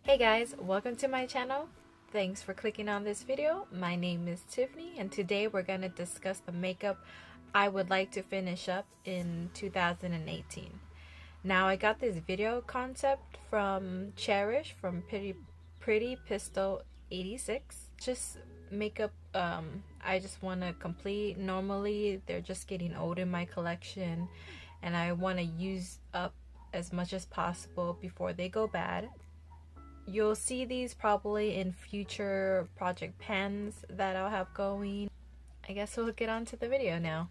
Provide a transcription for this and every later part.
Hey guys, welcome to my channel. Thanks for clicking on this video. My name is Tiffany and today we're going to discuss the makeup I would like to finish up in 2018. Now I got this video concept from Cherish from Pretty Pistol 86. Just makeup I just want to complete. Normally they're just getting old in my collection and I want to use up as much as possible before they go bad. You'll see these probably in future project pans that I'll have going. I guess we'll get on to the video now.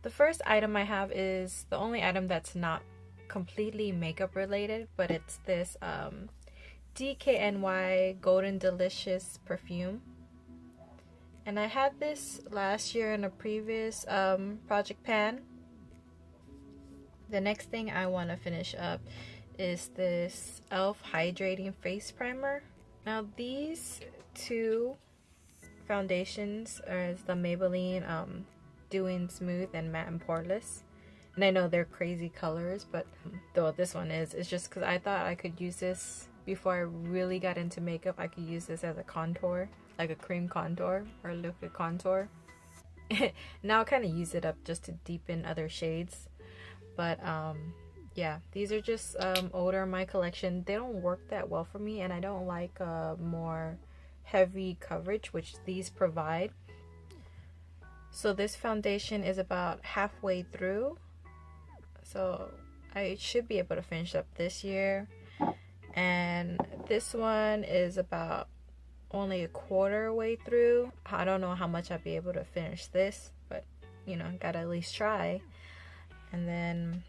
The first item I have is the only item that's not completely makeup related, but it's this DKNY Golden Delicious perfume. And I had this last year in a previous project pan. The next thing I want to finish up is this e.l.f. hydrating face primer. Now these two foundations are the Maybelline Doing Smooth and Matte and Poreless, and I know they're crazy colors, but though this one is, it's just because I thought I could use this before I really got into makeup. I could use this as a contour, like a cream contour or liquid contour. Now I'll kind of use it up just to deepen other shades, but yeah, these are just older in my collection. They don't work that well for me, and I don't like more heavy coverage, which these provide. So this foundation is about halfway through, so I should be able to finish up this year. And this one is about only a quarter way through. I don't know how much I'll be able to finish this, but you know, gotta at least try. And then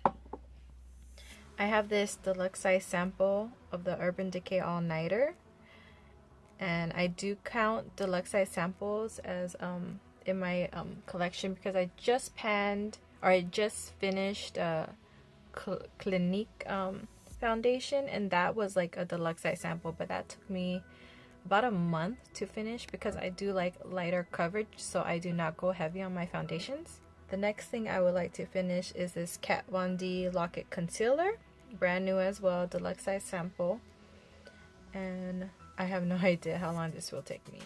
I have this deluxe size sample of the Urban Decay All Nighter, and I do count deluxe size samples as in my collection because I just finished Clinique foundation, and that was like a deluxe size sample, but that took me about a month to finish because I do like lighter coverage, so I do not go heavy on my foundations. The next thing I would like to finish is this Kat Von D Lock-It Concealer. Brand new as well, deluxe size sample. And I have no idea how long this will take me.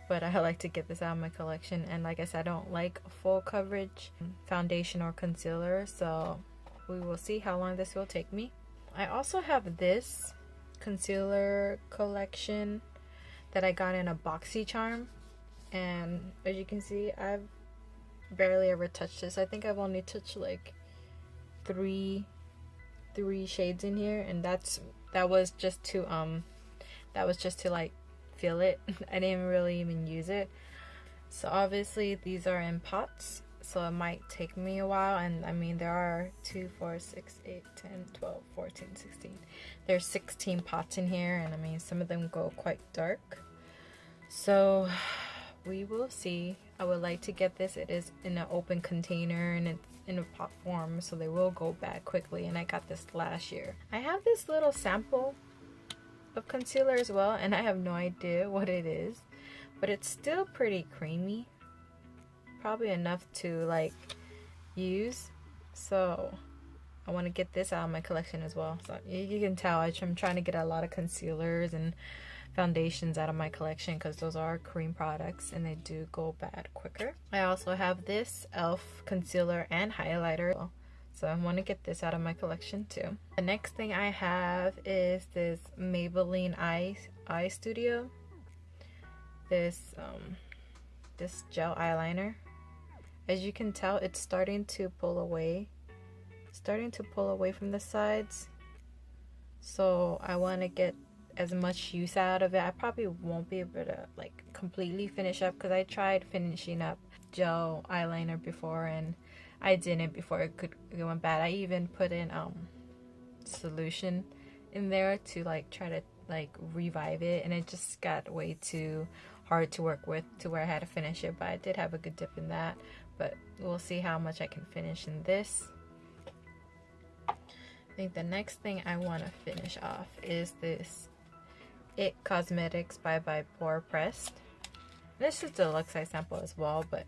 But I like to get this out of my collection. And like I said, I don't like full coverage foundation or concealer. So we will see how long this will take me. I also have this concealer collection that I got in a BoxyCharm. And as you can see, I've barely ever touched this. I think I've only touched like three shades in here, and that was just to like feel it. I didn't really even use it. So obviously these are in pots, so it might take me a while. And I mean, there are 2, 4, 6, 8, 10, 12, 14, 16. There's 16 pots in here, and I mean, some of them go quite dark. So we will see. I would like to get this. It is in an open container and it's in a pot form, so they will go bad quickly, and I got this last year. I have this little sample of concealer as well, and I have no idea what it is, but it's still pretty creamy, probably enough to like use. So I want to get this out of my collection as well. So you can tell I'm trying to get a lot of concealers and foundations out of my collection because those are cream products and they do go bad quicker. I also have this e.l.f. concealer and highlighter, so I want to get this out of my collection too. The next thing I have is this Maybelline Eye Studio, this gel eyeliner. As you can tell, it's starting to pull away from the sides, so I want to get as much use out of it. I probably won't be able to like completely finish up because I tried finishing up gel eyeliner before and I didn't before it went bad. I even put in solution in there to like try to like revive it, and it just got way too hard to work with to where I had to finish it. But I did have a good dip in that, but we'll see how much I can finish in this. I think the next thing I want to finish off is this It Cosmetics Bye Bye Pore Pressed. This is the deluxe size sample as well, but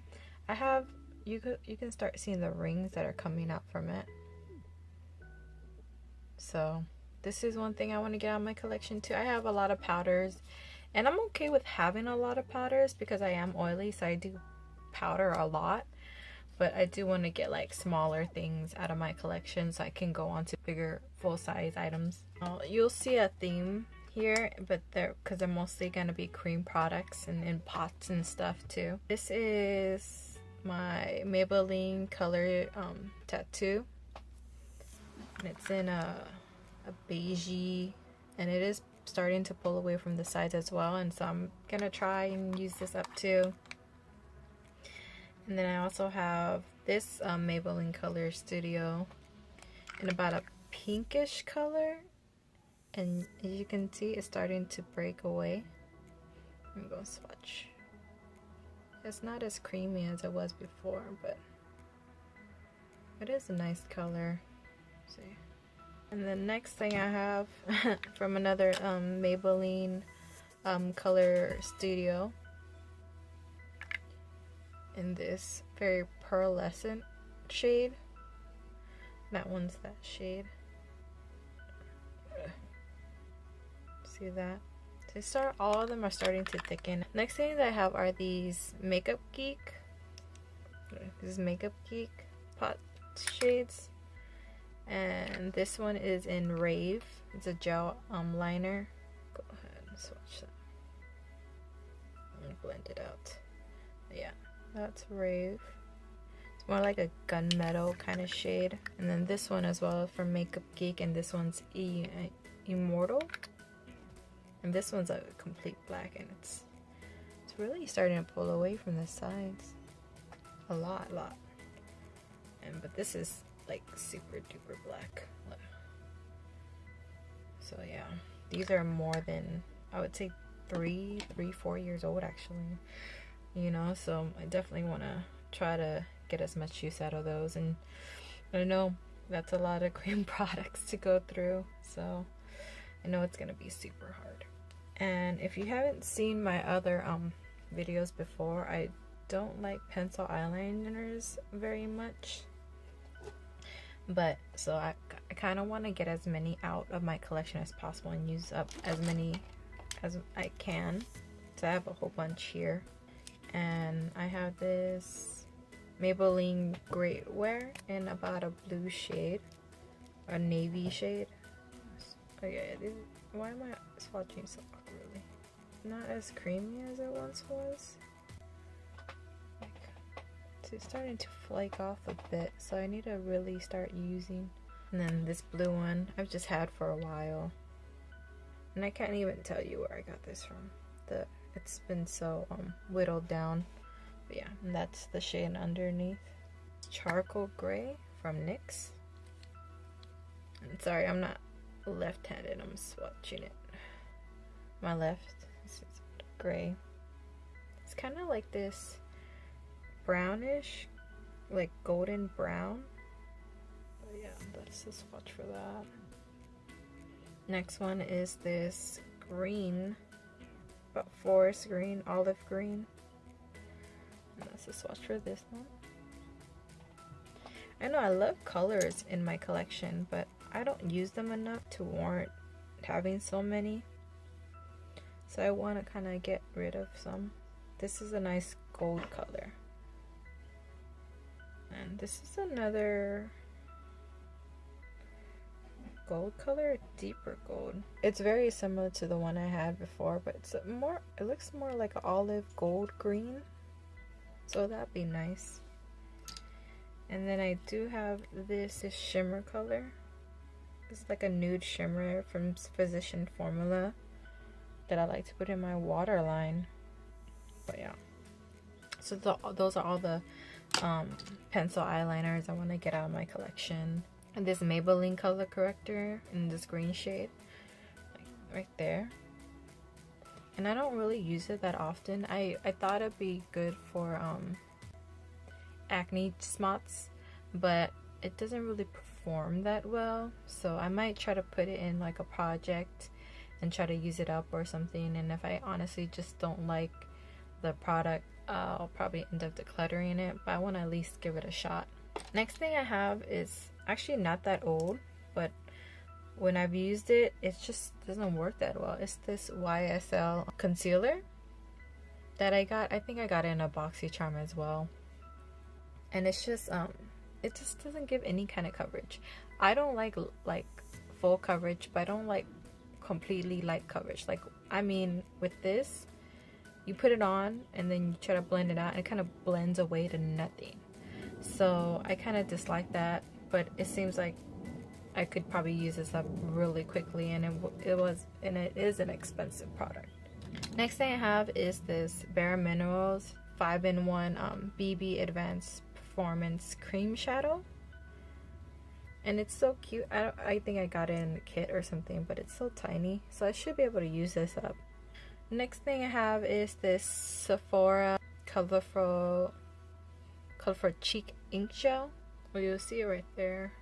I have you can start seeing the rings that are coming out from it. So this is one thing I want to get out of my collection too. I have a lot of powders, and I'm okay with having a lot of powders because I am oily, so I do powder a lot. But I do want to get like smaller things out of my collection so I can go on to bigger full-size items. You'll see a theme here, but because they're mostly going to be cream products and in pots and stuff too. This is my Maybelline color tattoo, and it's in a beigey, and it is starting to pull away from the sides as well, and so I'm gonna try and use this up too. And then I also have this Maybelline Color Studio in about a pinkish color, and as you can see, it's starting to break away. I'm gonna swatch. It's not as creamy as it was before, but it is a nice color. Let's see. And the next thing I have from another Maybelline Color Studio, in this very pearlescent shade. That one's that shade. See that? All of them are starting to thicken. Next thing that I have are these Makeup Geek. These Makeup Geek pot shades. And this one is in Rave. It's a gel liner. Go ahead and swatch that. And blend it out. Yeah. That's Rave. It's more like a gunmetal kind of shade. And then this one as well from Makeup Geek, and this one's Immortal. And this one's a complete black, and it's really starting to pull away from the sides. A lot. But this is like super duper black. So yeah, these are more than, I would say 4 years old actually. You know, so I definitely want to try to get as much use out of those, and I know that's a lot of cream products to go through, so I know it's gonna be super hard. And if you haven't seen my other videos before, I don't like pencil eyeliners very much, but so I kind of want to get as many out of my collection as possible and use up as many as I can. So I have a whole bunch here. And I have this Maybelline Great Wear in about a blue shade, a navy shade. Oh yeah, why am I swatching so awkwardly? Not as creamy as it once was. So it's starting to flake off a bit, so I need to really start using. And then this blue one I've just had for a while, and I can't even tell you where I got this from. It's been so whittled down. But yeah, and that's the shade underneath. Charcoal Gray from NYX. And sorry, I'm not left-handed, I'm swatching it. My left, this is gray. It's kind of like this brownish, like golden brown. But yeah, that's the swatch for that. Next one is this green, about forest green, olive green. And that's the swatch for this one. I know I love colors in my collection, but I don't use them enough to warrant having so many. So I want to kind of get rid of some. This is a nice gold color. And this is another gold color, deeper gold. It's very similar to the one I had before, but it's more, it looks more like an olive gold green. So that'd be nice. And then I do have this shimmer color. It's like a nude shimmer from Physician Formula that I like to put in my waterline. But yeah, so those are all the pencil eyeliners I want to get out of my collection. And this Maybelline color corrector in this green shade, like right there. And I don't really use it that often. I thought it'd be good for acne spots, but it doesn't really perform that well. So I might try to put it in like a project and try to use it up or something. And if I honestly just don't like the product, I'll probably end up decluttering it, but I want to at least give it a shot. Next thing I have is actually not that old, but when I've used it, it just doesn't work that well. It's this YSL concealer that I got. I think I got it in a BoxyCharm as well. And it's just it just doesn't give any kind of coverage. I don't like full coverage, but I don't like completely light coverage. Like, I mean, with this, you put it on and then you try to blend it out and it kind of blends away to nothing. So I kind of dislike that, but it seems like I could probably use this up really quickly, and it is an expensive product. Next thing I have is this Bare Minerals 5-in-1 BB Advanced Performance Cream Shadow. And it's so cute. I think I got it in a kit or something, but it's so tiny, so I should be able to use this up. Next thing I have is this Sephora Colorful Cheek Ink Gel. Well, you'll see it right there.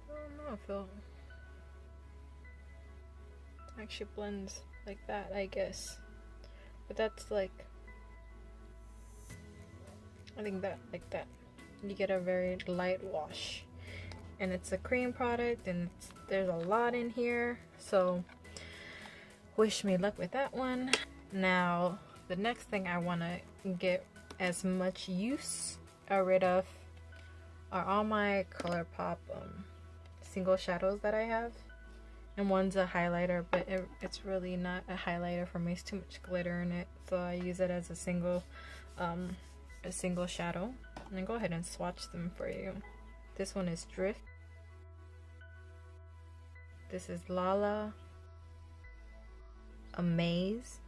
I don't know if it'll actually blends like that, I guess. But that's like, I think that like that. You get a very light wash. And it's a cream product, and there's a lot in here, so wish me luck with that one. Now, the next thing I want to get as much use rid of are all my ColourPop single shadows that I have. And one's a highlighter, but it's really not a highlighter for me. It's too much glitter in it, so I use it as a single shadow. And then go ahead and swatch them for you. This one is Drift. This is Lala. Amaze.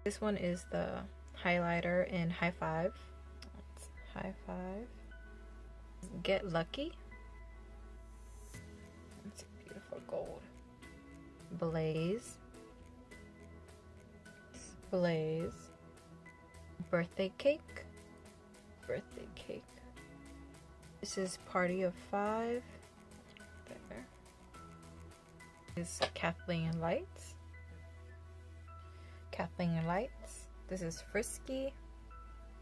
This one is the highlighter in High Five. That's High Five. Get Lucky. It's a beautiful gold. Blaze. Blaze. Birthday Cake. Birthday Cake. This is Party of 5. There. This is Kathleen Lights. Kathleen Lights. This is Frisky.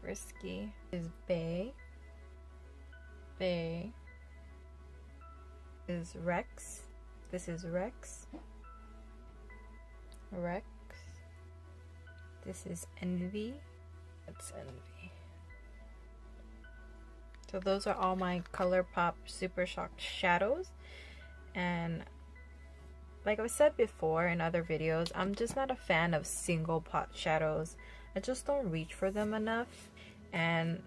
Frisky. This is Bay. Bay. This is Rex. This is Rex. Rex. This is Envy. That's Envy. So those are all my ColourPop Super Shock shadows. And like I've said before in other videos, I'm just not a fan of single pot shadows. I just don't reach for them enough. And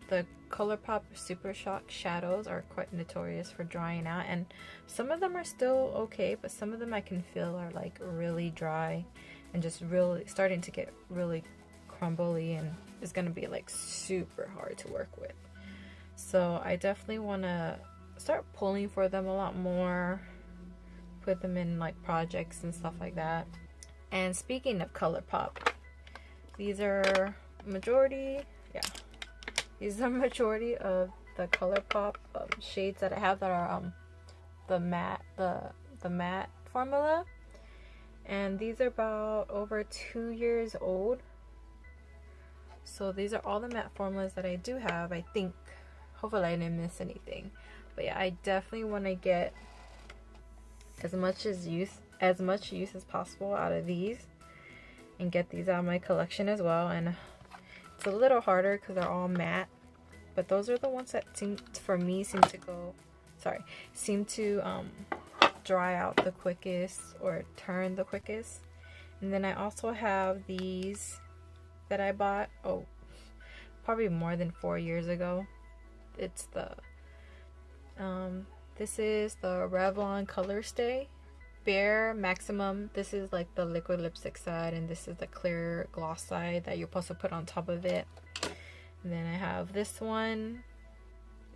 the ColourPop Super Shock shadows are quite notorious for drying out. And some of them are still okay, but some of them I can feel are like really dry and just really starting to get really crumbly, and it's gonna be like super hard to work with. So I definitely want to start pulling for them a lot more, put them in like projects and stuff like that. And speaking of ColourPop, these are majority of the ColourPop shades that I have that are the matte formula, and these are about over 2 years old. So these are all the matte formulas that I do have, I think. Hopefully I didn't miss anything. But yeah, I definitely want to get as much use as possible out of these and get these out of my collection as well. And it's a little harder because they're all matte, but those are the ones that seem to dry out the quickest or turn the quickest. And then I also have these that I bought probably more than 4 years ago. It's the this is the Revlon Color Stay Bare Maximum. This is like the liquid lipstick side, and this is the clear gloss side that you're supposed to put on top of it. And then I have this one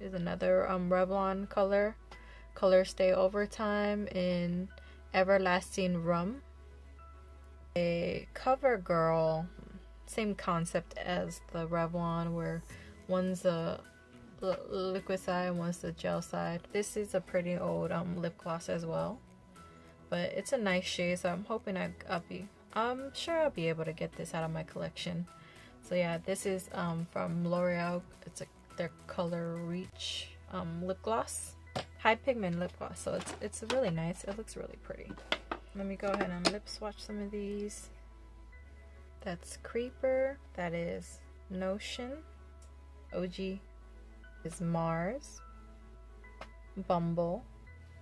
is another Revlon Color Stay Overtime in Everlasting Rum. A CoverGirl, same concept as the Revlon, where one's the liquid side and one's the gel side. This is a pretty old lip gloss as well, but it's a nice shade, so I'm hoping I'm sure I'll be able to get this out of my collection. So yeah, this is from L'Oreal. It's their Color Reach lip gloss. high pigment lip gloss, so it's really nice. It looks really pretty. Let me go ahead and lip swatch some of these. That's Creeper. That is Notion. OG is Mars. Bumble.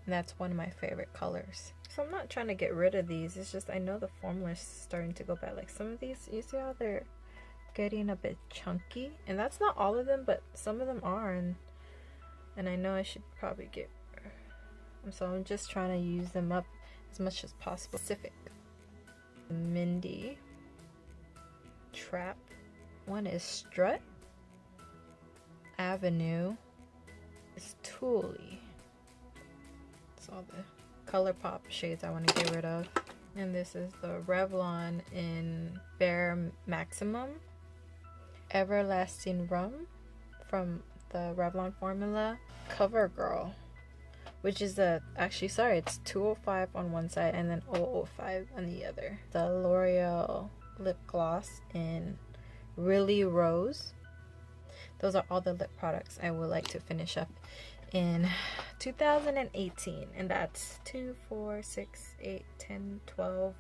And that's one of my favorite colors. So I'm not trying to get rid of these. It's just I know the formula is starting to go bad. Like some of these, you see how they're getting a bit chunky? And that's not all of them, but some of them are. And I know I should probably get... So I'm just trying to use them up as much as possible. Pacific. Mindy. Trap. One is Strut. Avenue. It's Thule. It's all the ColourPop shades I want to get rid of. And this is the Revlon in Bare Maximum. Everlasting Rum from the Revlon formula. CoverGirl, which is actually, sorry, it's 205 on one side and then 005 on the other. The L'Oreal lip gloss in Really Rose. Those are all the lip products I would like to finish up in 2018, and that's 2, 4, 6, 8, 10, 12,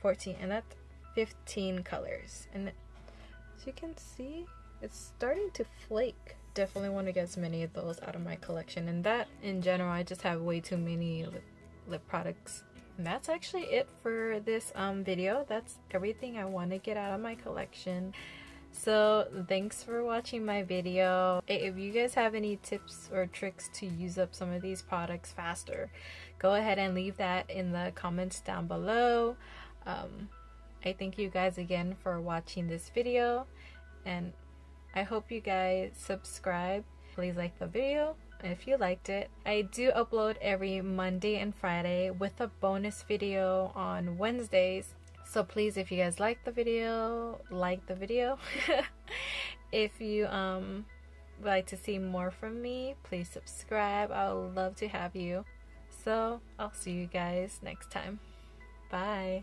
14, and that's 15 colors. And as you can see, it's starting to flake. Definitely want to get as many of those out of my collection. And that in general, I just have way too many lip products. And that's actually it for this video. That's everything I want to get out of my collection. So thanks for watching my video. If you guys have any tips or tricks to use up some of these products faster, go ahead and leave that in the comments down below. I thank you guys again for watching this video, and I hope you guys subscribe. Please like the video if you liked it. I do upload every Monday and Friday with a bonus video on Wednesdays. So please, if you guys like the video, like the video. If you would like to see more from me, please subscribe. I would love to have you. So I'll see you guys next time. Bye.